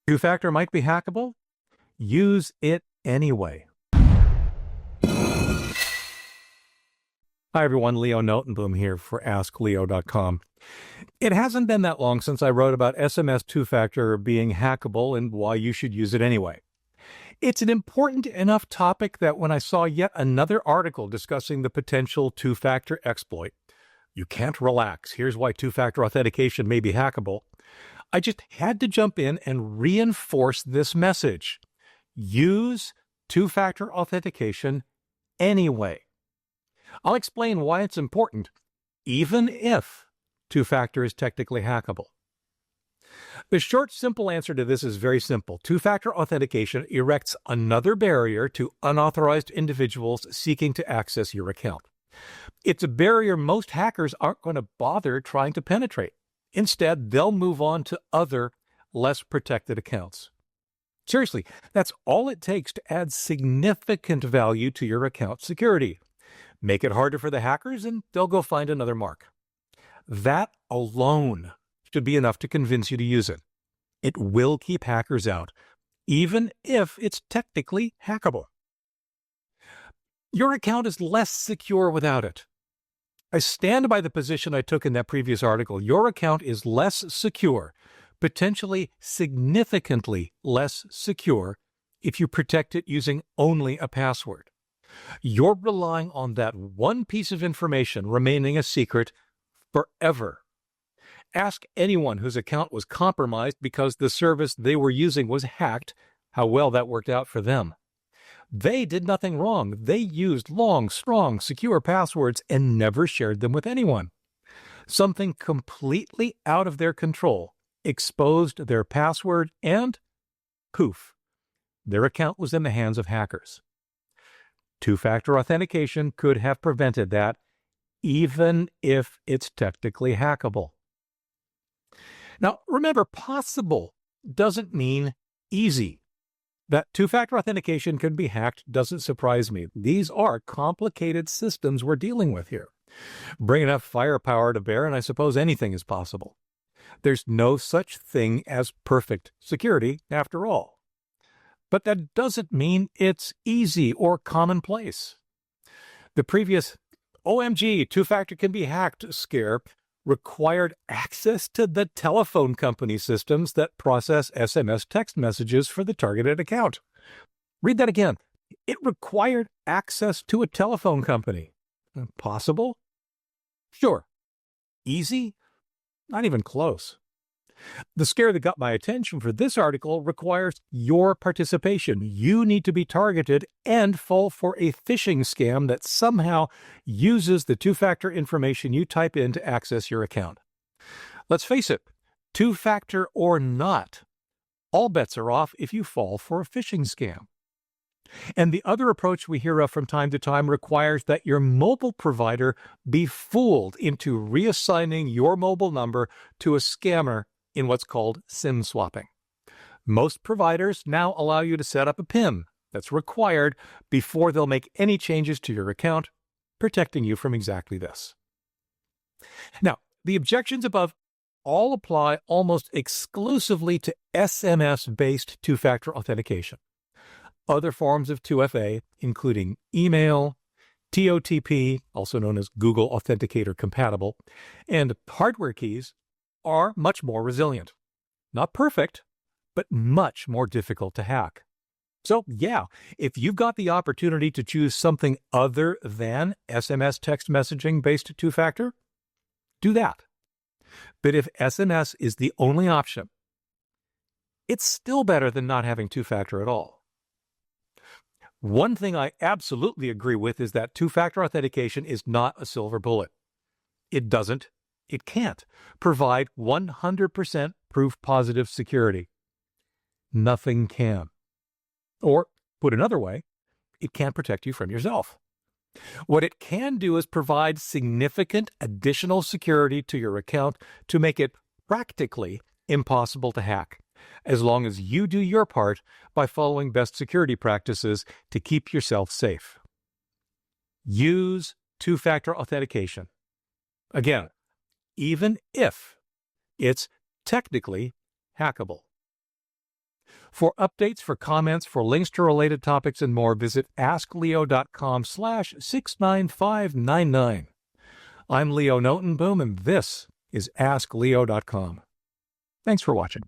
Two-factor might be hackable. Use it anyway. Hi everyone, Leo Notenboom here for askleo.com. It hasn't been that long since I wrote about SMS two-factor being hackable and why you should use it anyway. It's an important enough topic that when I saw yet another article discussing the potential two-factor exploit, you can't relax, here's why two-factor authentication may be hackable, I just had to jump in and reinforce this message. Use two-factor authentication anyway. I'll explain why it's important, even if two-factor is technically hackable. The short, simple answer to this is very simple. Two-factor authentication erects another barrier to unauthorized individuals seeking to access your account. It's a barrier most hackers aren't going to bother trying to penetrate. Instead, they'll move on to other, less protected accounts. Seriously, that's all it takes to add significant value to your account security. Make it harder for the hackers, and they'll go find another mark. That alone should be enough to convince you to use it. It will keep hackers out, even if it's technically hackable. Your account is less secure without it. I stand by the position I took in that previous article. Your account is less secure, potentially significantly less secure, if you protect it using only a password. You're relying on that one piece of information remaining a secret forever. Ask anyone whose account was compromised because the service they were using was hacked how well that worked out for them. They did nothing wrong. They used long, strong, secure passwords and never shared them with anyone. Something completely out of their control exposed their password and, poof, their account was in the hands of hackers. Two-factor authentication could have prevented that, even if it's technically hackable. Now, remember, possible doesn't mean easy. That two-factor authentication can be hacked doesn't surprise me. These are complicated systems we're dealing with here. Bring enough firepower to bear, and I suppose anything is possible. There's no such thing as perfect security, after all. But that doesn't mean it's easy or commonplace. The previous OMG, two-factor can be hacked scare required access to the telephone company systems that process SMS text messages for the targeted account. Read that again. It required access to a telephone company. Possible? Sure. Easy? Not even close. The scare that got my attention for this article requires your participation. You need to be targeted and fall for a phishing scam that somehow uses the two-factor information you type in to access your account. Let's face it, two-factor or not, all bets are off if you fall for a phishing scam. And the other approach we hear of from time to time requires that your mobile provider be fooled into reassigning your mobile number to a scammer in what's called SIM swapping. Most providers now allow you to set up a PIN that's required before they'll make any changes to your account, protecting you from exactly this. Now, the objections above all apply almost exclusively to SMS-based two-factor authentication. Other forms of 2FA, including email, TOTP, also known as Google Authenticator Compatible, and hardware keys, are much more resilient. Not perfect, but much more difficult to hack. So yeah, if you've got the opportunity to choose something other than SMS text messaging-based two-factor, do that. But if SMS is the only option, it's still better than not having two-factor at all. One thing I absolutely agree with is that two-factor authentication is not a silver bullet. It can't provide 100% proof positive security. Nothing can. Or, put another way, it can't protect you from yourself. What it can do is provide significant additional security to your account to make it practically impossible to hack, as long as you do your part by following best security practices to keep yourself safe. Use two-factor authentication. Again, even if it's technically hackable. For updates, for comments, for links to related topics and more, visit askleo.com/69599. I'm Leo Notenboom, and this is askleo.com. Thanks for watching.